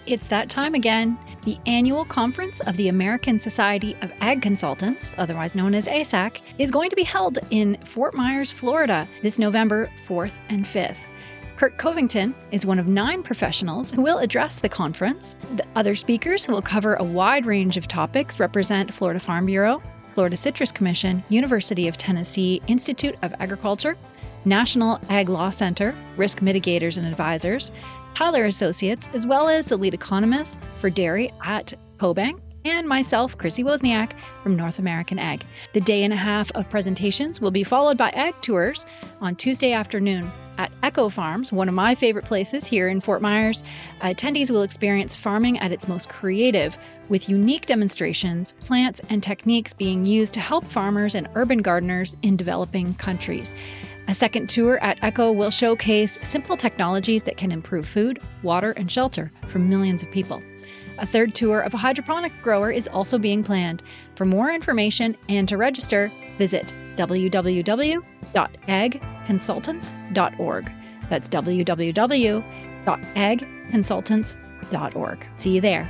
It's that time again. The annual conference of the American Society of Ag Consultants, otherwise known as ASAC, is going to be held in Fort Myers, Florida, this November 4th and 5th. Kurt Covington is one of 9 professionals who will address the conference. The other speakers who will cover a wide range of topics represent Florida Farm Bureau, Florida Citrus Commission, University of Tennessee Institute of Agriculture, National Ag Law Center, Risk Mitigators and Advisors, Tyler Associates, as well as the lead economist for dairy at CoBank, and myself, Chrissy Wozniak from North American Ag. The day and a half of presentations will be followed by ag tours on Tuesday afternoon at Echo Farms, one of my favorite places here in Fort Myers. Attendees will experience farming at its most creative, with unique demonstrations, plants, and techniques being used to help farmers and urban gardeners in developing countries. A second tour at Echo will showcase simple technologies that can improve food, water, and shelter for millions of people. A third tour of a hydroponic grower is also being planned. For more information and to register, visit www.agconsultants.org. That's www.agconsultants.org. See you there.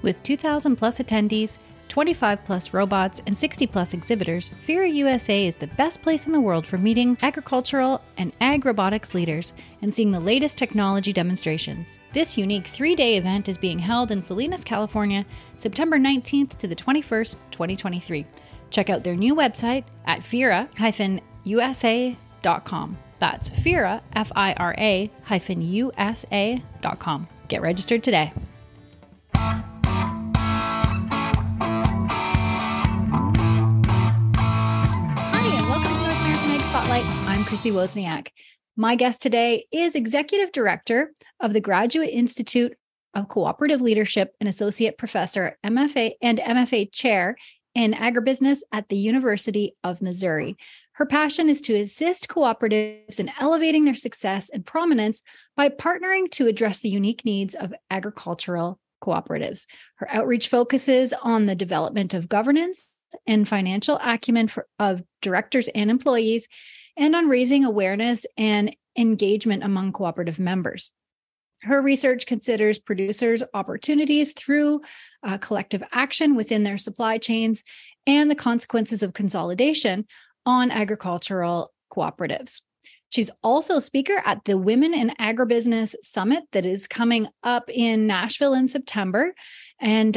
With 2,000 plus attendees, 25 plus robots, and 60 plus exhibitors, FIRA USA is the best place in the world for meeting agricultural and ag robotics leaders and seeing the latest technology demonstrations. This unique 3-day event is being held in Salinas, California, September 19th to the 21st, 2023. Check out their new website at FIRA-USA.com. That's FIRA, FIRA-USA.com. Get registered today. I'm Chrissy Wozniak. My guest today is Executive Director of the Graduate Institute of Cooperative Leadership and Associate Professor MFA and MFA Chair in Agribusiness at the University of Missouri. Her passion is to assist cooperatives in elevating their success and prominence by partnering to address the unique needs of agricultural cooperatives. Her outreach focuses on the development of governance and financial acumen of directors and employees, and on raising awareness and engagement among cooperative members. Her research considers producers' opportunities through collective action within their supply chains and the consequences of consolidation on agricultural cooperatives. She's also a speaker at the Women in Agribusiness Summit that is coming up in Nashville in September. And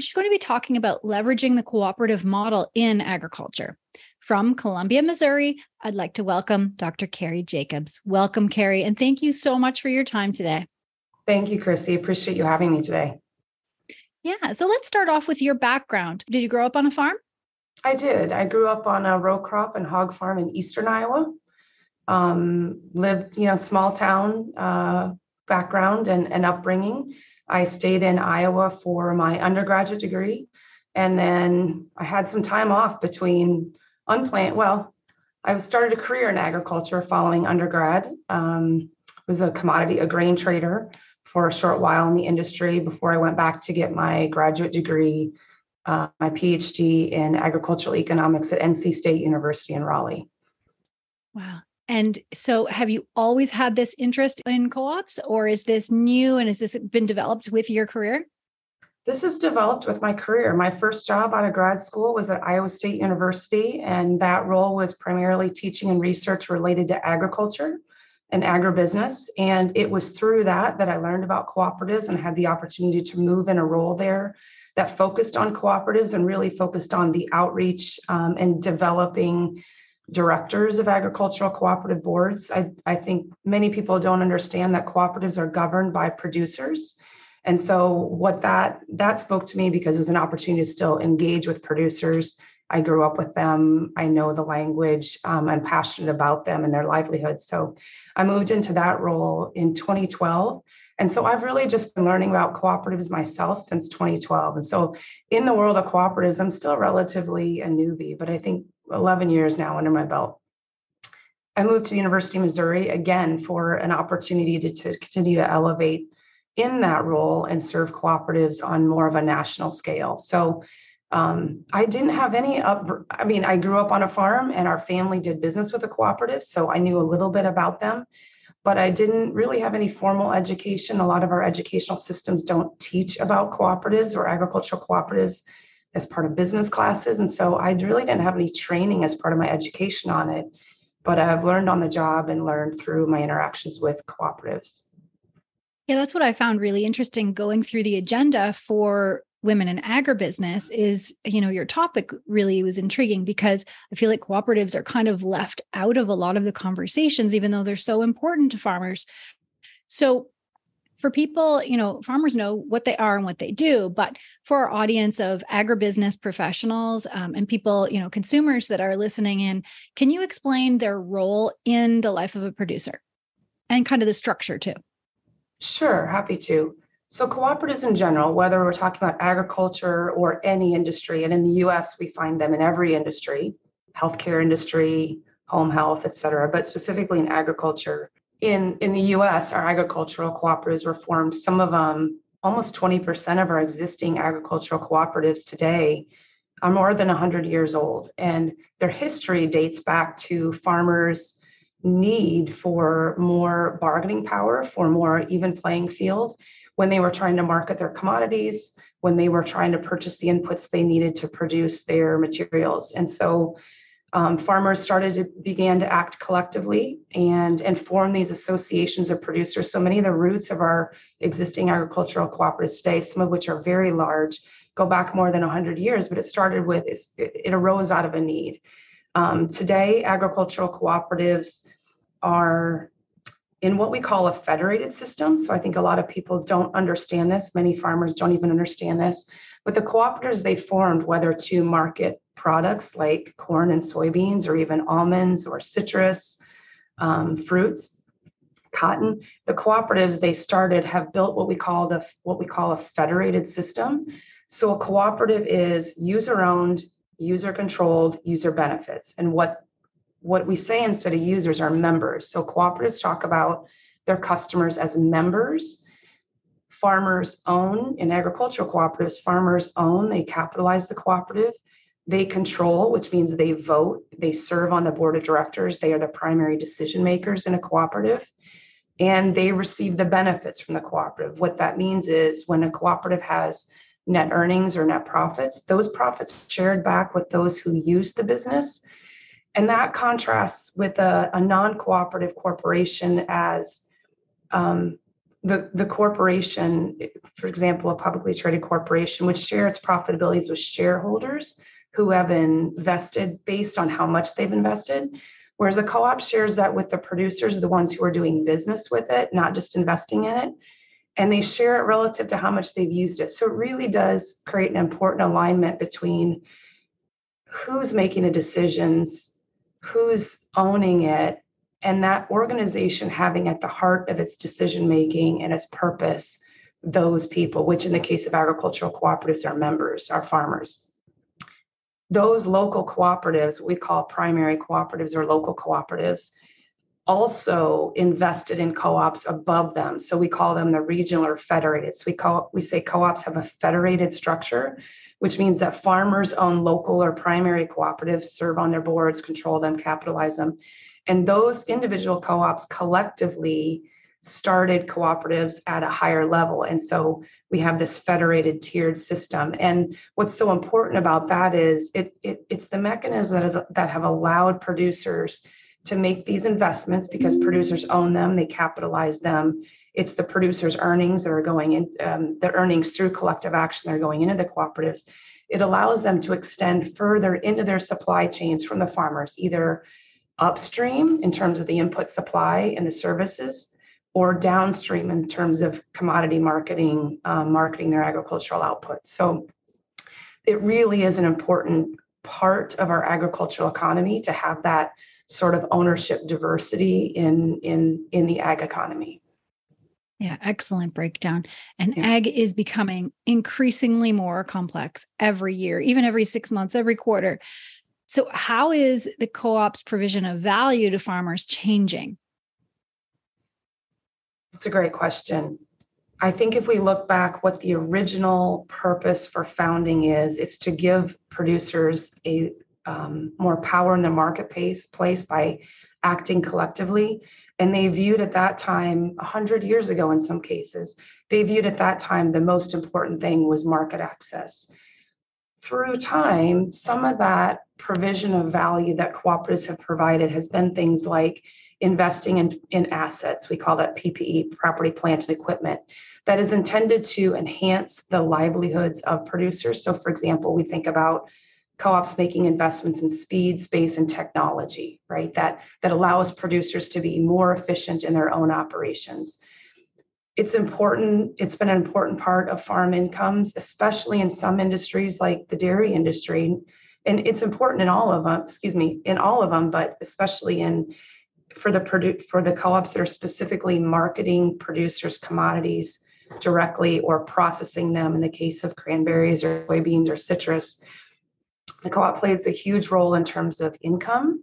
she's going to be talking about leveraging the cooperative model in agriculture. From Columbia, Missouri, I'd like to welcome Dr. Keri Jacobs. Welcome, Keri, and thank you so much for your time today. Thank you, Chrissy. Appreciate you having me today. Yeah, so let's start off with your background. Did you grow up on a farm? I did. I grew up on a row crop and hog farm in eastern Iowa. Lived, small town background and upbringing. I stayed in Iowa for my undergraduate degree, and then I had some time off between I started a career in agriculture following undergrad. Was a grain trader for a short while in the industry before I went back to get my graduate degree, my PhD in agricultural economics at NC State University in Raleigh. Wow. And so have you always had this interest in co-ops, or is this new and has this been developed with your career? This is developed with my career. My first job out of grad school was at Iowa State University, and that role was primarily teaching and research related to agriculture and agribusiness. And it was through that I learned about cooperatives and had the opportunity to move in a role there that focused on cooperatives and really focused on the outreach and developing directors of agricultural cooperative boards. I think many people don't understand that cooperatives are governed by producers. And so what that spoke to me because it was an opportunity to still engage with producers. I grew up with them. I know the language. I'm passionate about them and their livelihoods. So I moved into that role in 2012. And so I've really just been learning about cooperatives myself since 2012. And so in the world of cooperatives, I'm still relatively a newbie, but I think 11 years now under my belt. I moved to the University of Missouri again for an opportunity to continue to elevate in that role and serve cooperatives on more of a national scale. So I didn't have I grew up on a farm and our family did business with a cooperative, so I knew a little bit about them, but I didn't really have any formal education. A lot of our educational systems don't teach about cooperatives or agricultural cooperatives as part of business classes. And so I really didn't have any training as part of my education on it, but I've learned on the job and learned through my interactions with cooperatives. Yeah, that's what I found really interesting going through the agenda for women in agribusiness is, your topic really was intriguing because I feel like cooperatives are kind of left out of a lot of the conversations, even though they're so important to farmers. So for people, farmers know what they are and what they do, but for our audience of agribusiness professionals and people, consumers that are listening in, can you explain their role in the life of a producer and kind of the structure too? Sure, happy to. So cooperatives in general, whether we're talking about agriculture or any industry, and in the US, we find them in every industry, healthcare industry, home health, et cetera, but specifically in agriculture. In the US, our agricultural cooperatives were formed, some of them, almost 20% of our existing agricultural cooperatives today are more than 100 years old. And their history dates back to farmers' need for more bargaining power, for more even playing field when they were trying to market their commodities, when they were trying to purchase the inputs they needed to produce their materials. And so farmers began to act collectively and form these associations of producers. So many of the roots of our existing agricultural cooperatives today, some of which are very large, go back more than 100 years, but it arose out of a need. Today, agricultural cooperatives are in what we call a federated system. So I think a lot of people don't understand this. Many farmers don't even understand this. But the cooperatives they formed, whether to market products like corn and soybeans, or even almonds or citrus, fruits, cotton, the cooperatives they started have built what we call a federated system. So a cooperative is user-owned, user-controlled, user benefits. And what we say instead of users are members. So cooperatives talk about their customers as members. Farmers own, in agricultural cooperatives, farmers own, they capitalize the cooperative. They control, which means they vote, they serve on the board of directors, they are the primary decision makers in a cooperative, and they receive the benefits from the cooperative. What that means is when a cooperative has net earnings or net profits, those profits shared back with those who use the business. And that contrasts with a non-cooperative corporation as the corporation, for example, a publicly traded corporation would share its profitabilities with shareholders who have invested based on how much they've invested, whereas a co-op shares that with the producers, the ones who are doing business with it, not just investing in it, and they share it relative to how much they've used it. So it really does create an important alignment between who's making the decisions, who's owning it, and that organization having at the heart of its decision-making and its purpose, those people, which in the case of agricultural cooperatives are members, are farmers. Those local cooperatives, we call primary cooperatives or local cooperatives, also invested in co-ops above them. So we call them the regional or federated. So we say co-ops have a federated structure, which means that farmers own local or primary cooperatives, serve on their boards, control them, capitalize them. And those individual co-ops collectively started cooperatives at a higher level. And so we have this federated tiered system. And what's so important about that is it's the mechanisms that have allowed producers to make these investments because producers own them, they capitalize them. It's the producers' earnings that are going in, the earnings through collective action that are going into the cooperatives. It allows them to extend further into their supply chains from the farmers, either upstream in terms of the input supply and the services, or downstream in terms of commodity marketing, marketing their agricultural output. So it really is an important part of our agricultural economy to have that sort of ownership diversity in the ag economy. Yeah, excellent breakdown. And ag is becoming increasingly more complex every year, even every 6 months, every quarter. So how is the co-op's provision of value to farmers changing? It's a great question. I think if we look back, what the original purpose for founding is, it's to give producers a more power in the marketplace by acting collectively. And they viewed at that time, 100 years ago in some cases, they viewed at that time the most important thing was market access. Through time, some of that provision of value that cooperatives have provided has been things like investing in assets. We call that PPE, property, plant, and equipment, that is intended to enhance the livelihoods of producers. So, for example, we think about co-ops making investments in speed, space, and technology, right? That allows producers to be more efficient in their own operations. It's important. It's been an important part of farm incomes, especially in some industries like the dairy industry. And it's important in all of them, but especially for the co-ops that are specifically marketing producers' commodities directly or processing them. In the case of cranberries or soybeans or citrus, the co-op plays a huge role in terms of income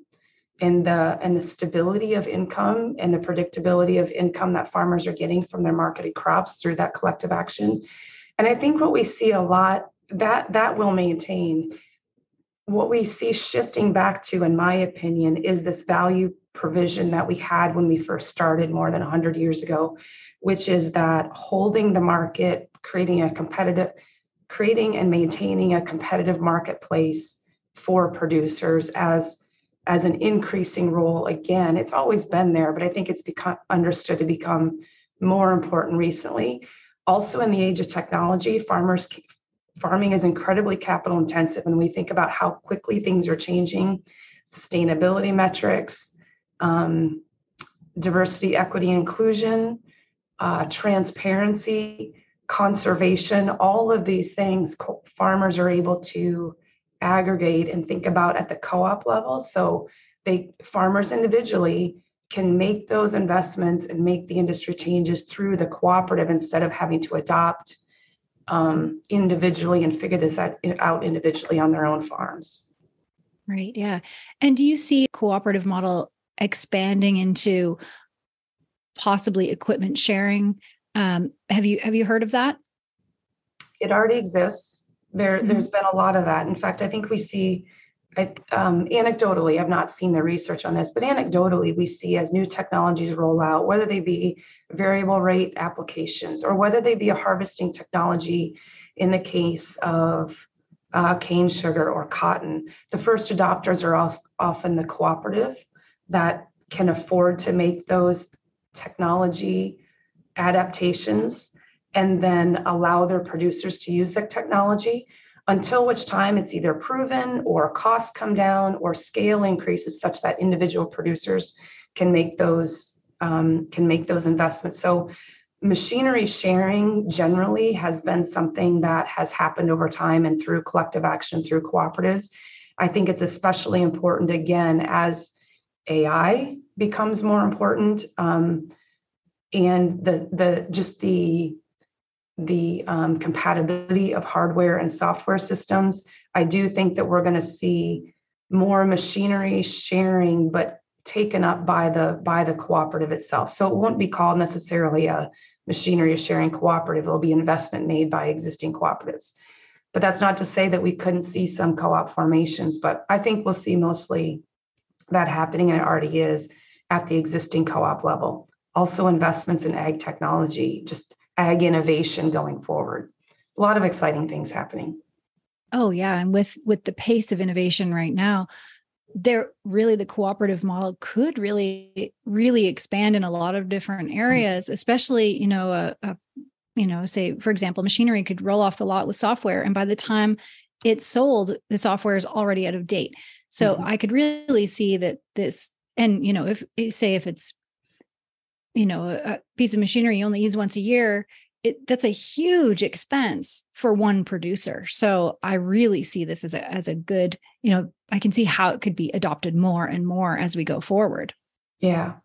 and the stability of income and the predictability of income that farmers are getting from their marketed crops through that collective action. And I think what we see a lot, that will maintain. What we see shifting back to, in my opinion, is this value provision that we had when we first started more than 100 years ago, which is that holding the market, creating and maintaining a competitive marketplace for producers as an increasing role. Again, it's always been there, but I think it's become understood to become more important recently. Also, in the age of technology, farming is incredibly capital intensive. When we think about how quickly things are changing, sustainability metrics, diversity, equity, inclusion, transparency, conservation, all of these things farmers are able to aggregate and think about at the co-op level. So farmers individually can make those investments and make the industry changes through the cooperative instead of having to adopt individually and figure this out individually on their own farms. Right. Yeah. And do you see cooperative model expanding into possibly equipment sharing? Have you heard of that? It already exists. There's been a lot of that. In fact, I think we see, anecdotally, I've not seen the research on this, but anecdotally, we see as new technologies roll out, whether they be variable rate applications or whether they be a harvesting technology in the case of cane sugar or cotton, the first adopters are often the cooperative that can afford to make those technology adaptations and then allow their producers to use the technology, until which time it's either proven or costs come down or scale increases such that individual producers can make those investments. So machinery sharing generally has been something that has happened over time and through collective action through cooperatives. I think it's especially important again as AI becomes more important, and the compatibility of hardware and software systems. I do think that we're going to see more machinery sharing, but taken up by the cooperative itself. So it won't be called necessarily a machinery sharing cooperative. It'll be investment made by existing cooperatives. But that's not to say that we couldn't see some co-op formations, but I think we'll see mostly that happening, and it already is at the existing co-op level. Also investments in ag technology, just ag innovation going forward. A lot of exciting things happening. Oh yeah. And with the pace of innovation right now, the cooperative model could really, really expand in a lot of different areas, especially, say, for example, machinery could roll off the lot with software. And by the time it's sold, the software is already out of date. So I could really see that this, and, if it's, a piece of machinery you only use once a year, that's a huge expense for one producer. So I really see this as a good, I can see how it could be adopted more and more as we go forward. Yeah,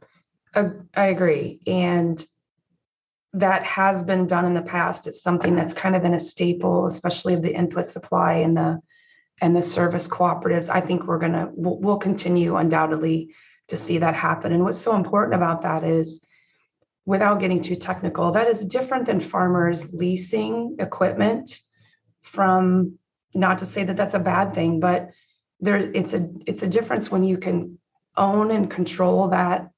I agree. And that has been done in the past. It's something that's kind of been a staple, especially of the input supply and the service cooperatives. I think we'll continue undoubtedly to see that happen. And what's so important about that is without getting too technical, that is different than farmers leasing equipment from, not to say that that's a bad thing, but it's a difference when you can own and control that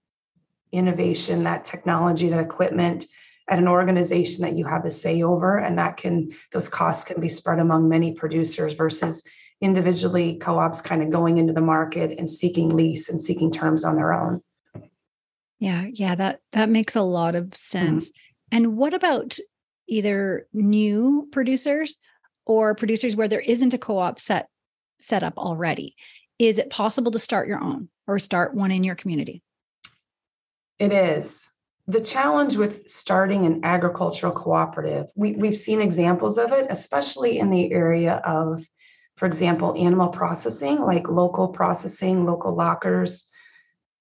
innovation, that technology, that equipment at an organization that you have a say over, and those costs can be spread among many producers versus individually co-ops kind of going into the market and seeking lease and seeking terms on their own. Yeah, that makes a lot of sense. And what about either new producers or producers where there isn't a co-op set up already? Is it possible to start your own or start one in your community? It is. The challenge with starting an agricultural cooperative, we've seen examples of it, especially in the area of, for example, animal processing, like local processing, local lockers,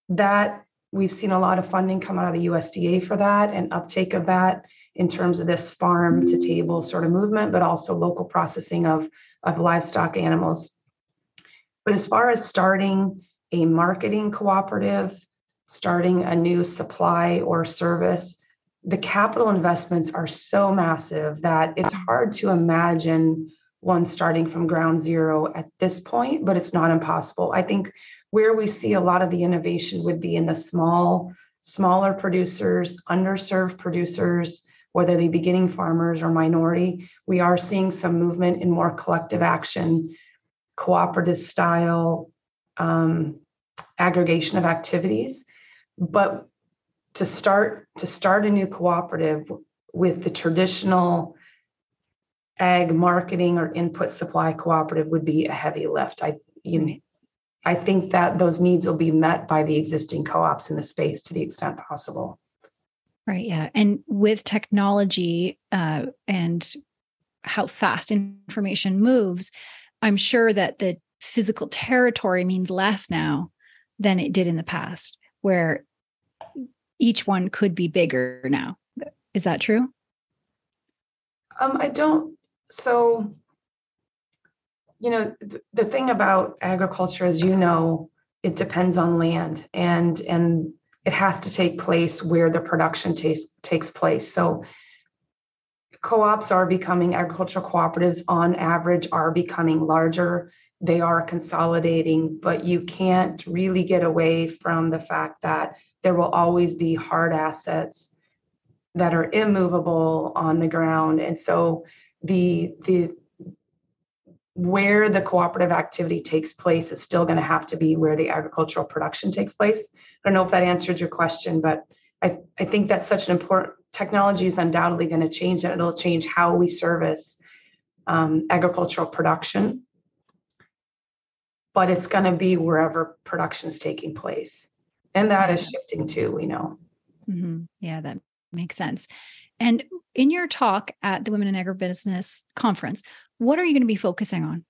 that we've seen a lot of funding come out of the USDA for that and uptake of that in terms of this farm to table sort of movement, but also local processing of livestock animals. But as far as starting a marketing cooperative, starting a new supply or service, the capital investments are so massive that it's hard to imagine one starting from ground zero at this point, but it's not impossible. I think where we see a lot of the innovation would be in the smaller producers, underserved producers, whether they be beginning farmers or minority. We are seeing some movement in more collective action, cooperative style aggregation of activities. But to start a new cooperative with the traditional ag marketing or input supply cooperative would be a heavy lift. I think that those needs will be met by the existing co-ops in the space to the extent possible. Right. Yeah. And with technology and how fast information moves, I'm sure that the physical territory means less now than it did in the past, where each one could be bigger now. Is that true? So, the thing about agriculture, as you know, it depends on land and it has to take place where the production takes place. So co-ops are becoming, agricultural cooperatives on average are becoming larger. They are consolidating, but you can't really get away from the fact that there will always be hard assets that are immovable on the ground. And so where the cooperative activity takes place is still going to have to be where the agricultural production takes place. I don't know if that answered your question, but I think that's such an important, technology is undoubtedly going to change that. It'll change how we service agricultural production, but it's going to be wherever production is taking place. And that is shifting too, we know. Mm-hmm. Yeah, that makes sense. And in your talk at the Women in Agribusiness conference, what are you going to be focusing on?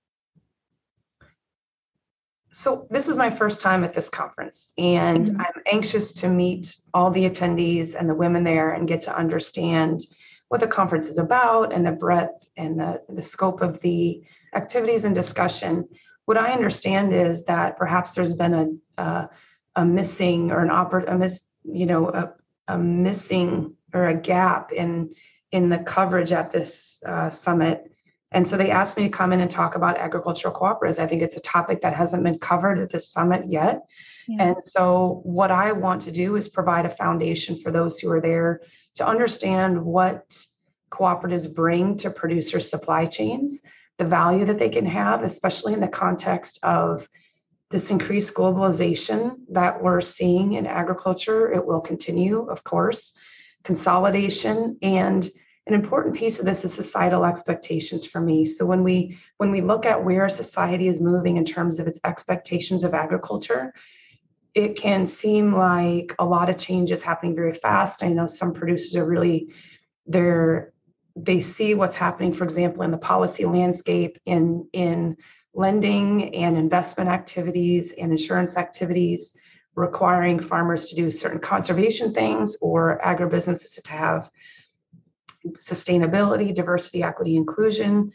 So this is my first time at this conference, and I'm anxious to meet all the attendees and the women there and get to understand what the conference is about and the breadth and the scope of the activities and discussion. What I understand is that perhaps there's been a missing or a missing or a gap in the coverage at this summit. And so they asked me to come in and talk about agricultural cooperatives. I think it's a topic that hasn't been covered at this summit yet. Yeah. And so what I want to do is provide a foundation for those who are there to understand what cooperatives bring to producer supply chains, the value that they can have, especially in the context of this increased globalization that we're seeing in agriculture. It will continue, of course, consolidation, and an important piece of this is societal expectations for me. So when we look at where society is moving in terms of its expectations of agriculture, it can seem like a lot of change is happening very fast. I know some producers are really they see what's happening, for example, in the policy landscape in lending and investment activities and insurance activities, requiring farmers to do certain conservation things or agribusinesses to have sustainability, diversity, equity, inclusion.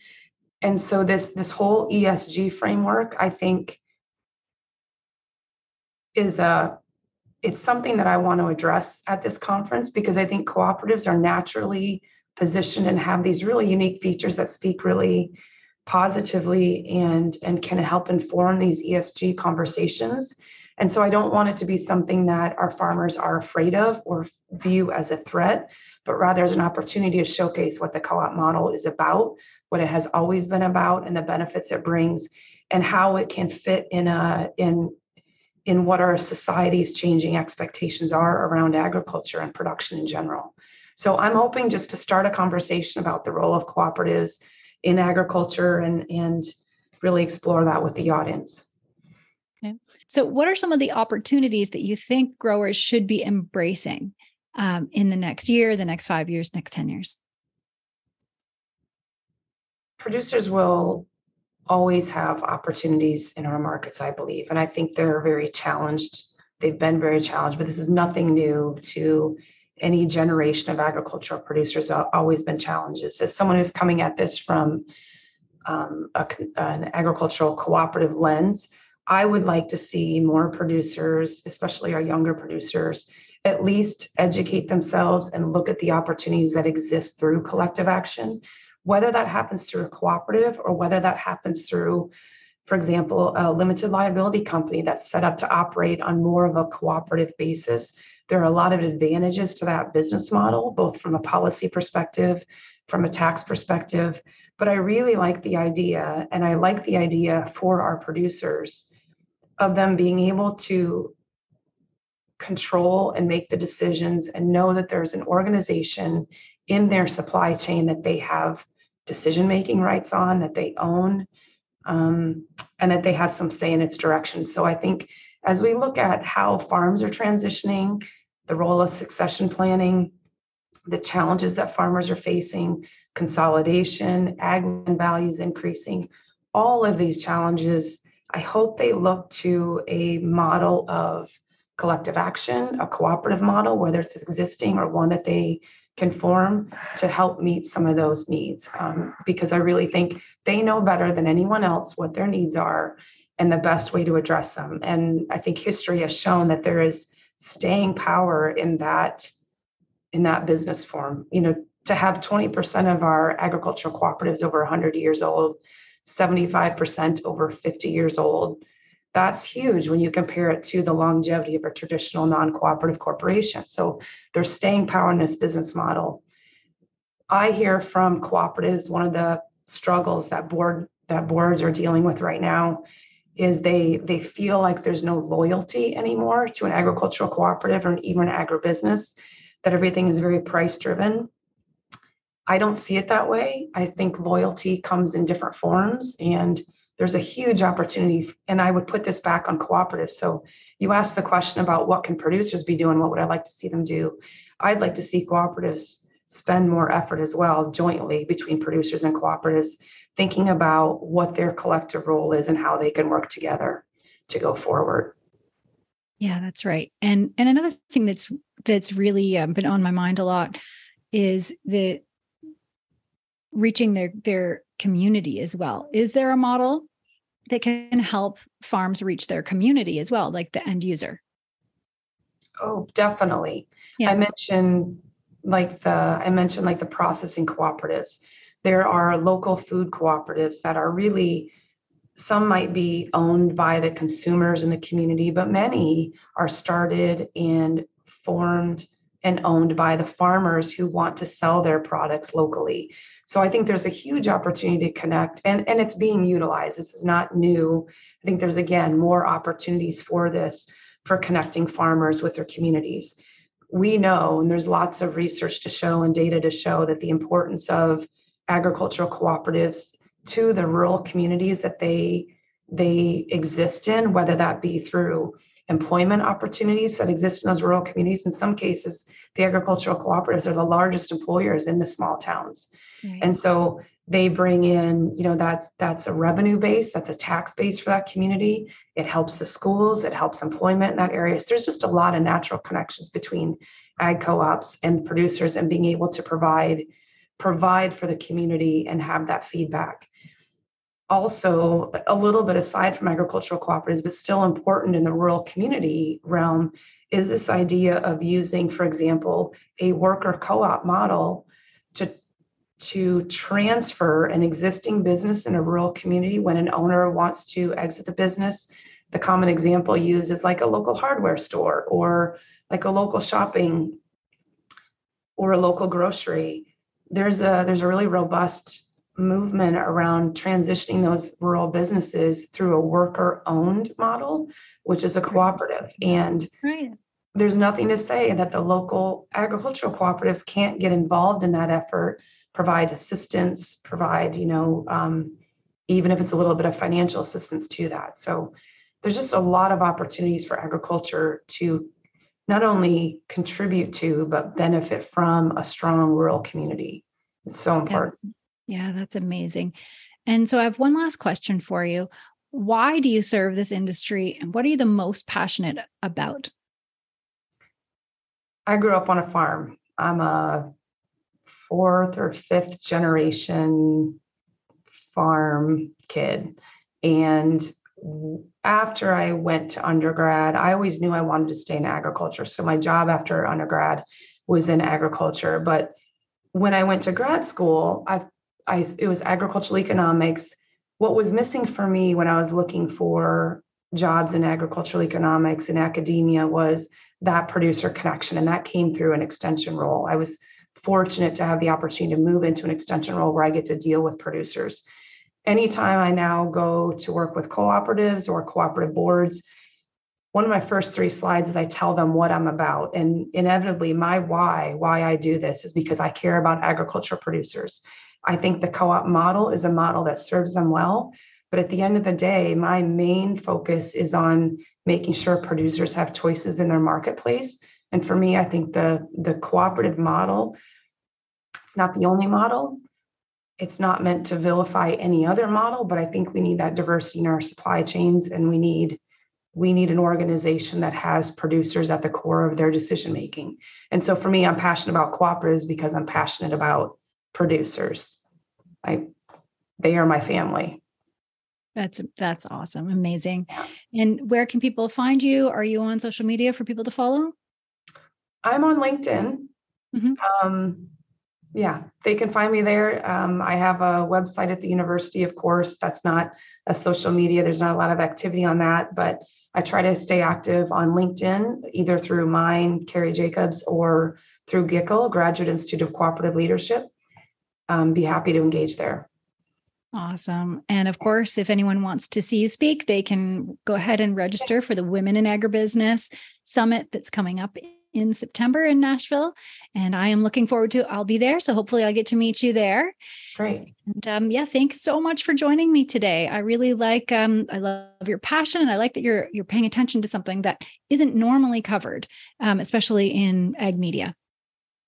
And so this whole ESG framework, I think, is a it's something that I want to address at this conference because I think cooperatives are naturally positioned and have these really unique features that speak really positively and can help inform these ESG conversations. And so I don't want it to be something that our farmers are afraid of or view as a threat, but rather as an opportunity to showcase what the co-op model is about, what it has always been about, and the benefits it brings, and how it can fit in what our society's changing expectations are around agriculture and production in general. So I'm hoping just to start a conversation about the role of cooperatives in agriculture and really explore that with the audience. Okay. So what are some of the opportunities that you think growers should be embracing in the next year, the next 5 years, next 10 years? Producers will always have opportunities in our markets, I believe. And I think they're very challenged. They've been very challenged, but this is nothing new to any generation of agricultural producers. Always been challenges. As someone who's coming at this from an agricultural cooperative lens, I would like to see more producers, especially our younger producers, at least educate themselves and look at the opportunities that exist through collective action, whether that happens through a cooperative or whether that happens through, for example, a limited liability company that's set up to operate on more of a cooperative basis. There are a lot of advantages to that business model, both from a policy perspective, from a tax perspective. But I really like the idea, and I like the idea for our producers of them being able to control and make the decisions and know that there's an organization in their supply chain that they have decision-making rights on, that they own, and that they have some say in its direction. So I think as we look at how farms are transitioning, the role of succession planning, the challenges that farmers are facing, consolidation, ag land values increasing, all of these challenges, I hope they look to a model of collective action, a cooperative model, whether it's existing or one that they can form to help meet some of those needs. Because I really think they know better than anyone else what their needs are and the best way to address them. And I think history has shown that there is staying power in that business form. You know, to have 20% of our agricultural cooperatives over 100 years old, 75% over 50 years old, that's huge when you compare it to the longevity of a traditional non-cooperative corporation. So there's staying power in this business model. I hear from cooperatives, one of the struggles that boards are dealing with right now is they feel like there's no loyalty anymore to an agricultural cooperative or even an agribusiness, that everything is very price driven. I don't see it that way. I think loyalty comes in different forms, and there's a huge opportunity. And I would put this back on cooperatives. So you asked the question about what can producers be doing? What would I like to see them do? I'd like to see cooperatives spend more effort as well, jointly between producers and cooperatives, thinking about what their collective role is and how they can work together to go forward. Yeah, that's right. And another thing that's really been on my mind a lot is the reaching their community as well. Is there a model that can help farms reach their community as well, like the end user? Oh, definitely. Yeah. I mentioned like the processing cooperatives. There are local food cooperatives that are really, some might be owned by the consumers in the community, but many are started and formed and owned by the farmers who want to sell their products locally. So I think there's a huge opportunity to connect, and it's being utilized. This is not new. I think there's, again, more opportunities for this, for connecting farmers with their communities. We know, and there's lots of research to show and data to show, that the importance of agricultural cooperatives to the rural communities that they exist in, whether that be through employment opportunities that exist in those rural communities. In some cases, the agricultural cooperatives are the largest employers in the small towns. Right. And so they bring in, that's a revenue base, that's a tax base for that community. It helps the schools, it helps employment in that area. So there's just a lot of natural connections between ag co-ops and producers, and being able to provide for the community and have that feedback. also a little bit aside from agricultural cooperatives, but still important in the rural community realm, is this idea of using, for example, a worker co-op model to transfer an existing business in a rural community when an owner wants to exit the business. The common example used is like a local hardware store or like a local shopping or a local grocery. There's a really robust movement around transitioning those rural businesses through a worker-owned model, which is a cooperative. And there's nothing to say that the local agricultural cooperatives can't get involved in that effort, provide assistance, provide, even if it's a little bit of financial assistance to that. So there's just a lot of opportunities for agriculture to not only contribute to, but benefit from a strong rural community. It's so important. That's amazing. And so I have one last question for you. Why do you serve this industry and what are you the most passionate about? I grew up on a farm. I'm a 4th or 5th generation farm kid. And after I went to undergrad, I always knew I wanted to stay in agriculture. So my job after undergrad was in agriculture. But when I went to grad school, it was agricultural economics. What was missing for me when I was looking for jobs in agricultural economics and academia was that producer connection. And that came through an extension role. I was fortunate to have the opportunity to move into an extension role where I get to deal with producers. Anytime I now go to work with cooperatives or cooperative boards, one of my first 3 slides is I tell them what I'm about. And inevitably, my why I do this is because I care about agricultural producers. I think the co-op model is a model that serves them well. But at the end of the day, my main focus is on making sure producers have choices in their marketplace. And for me, I think the cooperative model, it's not the only model. It's not meant to vilify any other model, but I think we need that diversity in our supply chains, and we need an organization that has producers at the core of their decision making. And so for me, I'm passionate about cooperatives because I'm passionate about producers. They are my family. That's awesome. Amazing. And where can people find you? Are you on social media for people to follow? I'm on LinkedIn. Mm-hmm. They can find me there. I have a website at the university, of course. That's not a social media. There's not a lot of activity on that, but I try to stay active on LinkedIn, either through mine, Keri Jacobs, or through GICL, Graduate Institute of Cooperative Leadership. Be happy to engage there. Awesome. And of course, if anyone wants to see you speak, they can go ahead and register for the Women in Agribusiness Summit that's coming up in September in Nashville. And I am looking forward to, I'll be there. So hopefully I'll get to meet you there. Great. And thanks so much for joining me today. I really like, I love your passion. And I like that you're paying attention to something that isn't normally covered, especially in ag media.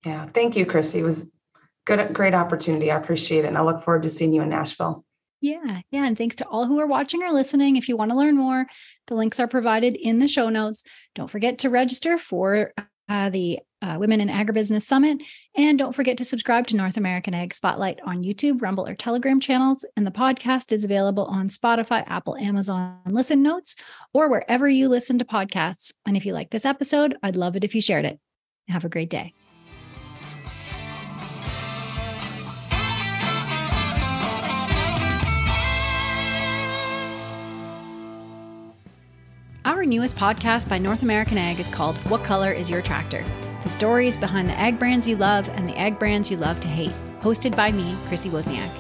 Yeah. Thank you, Chrissy. It was great opportunity. I appreciate it. And I look forward to seeing you in Nashville. Yeah. And thanks to all who are watching or listening. If you want to learn more, the links are provided in the show notes. Don't forget to register for the Women in Agribusiness Summit. And don't forget to subscribe to North American Ag Spotlight on YouTube, Rumble, or Telegram channels. And the podcast is available on Spotify, Apple, Amazon, Listen Notes, or wherever you listen to podcasts. And if you like this episode, I'd love it if you shared it. Have a great day. Our newest podcast by North American Ag is called What Color is Your Tractor? The stories behind the ag brands you love and the ag brands you love to hate. Hosted by me, Chrissy Wozniak.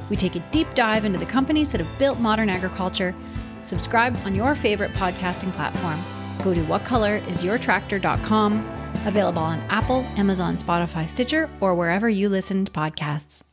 We take a deep dive into the companies that have built modern agriculture. Subscribe on your favorite podcasting platform. Go to whatcolorisyourtractor.com. Available on Apple, Amazon, Spotify, Stitcher, or wherever you listen to podcasts.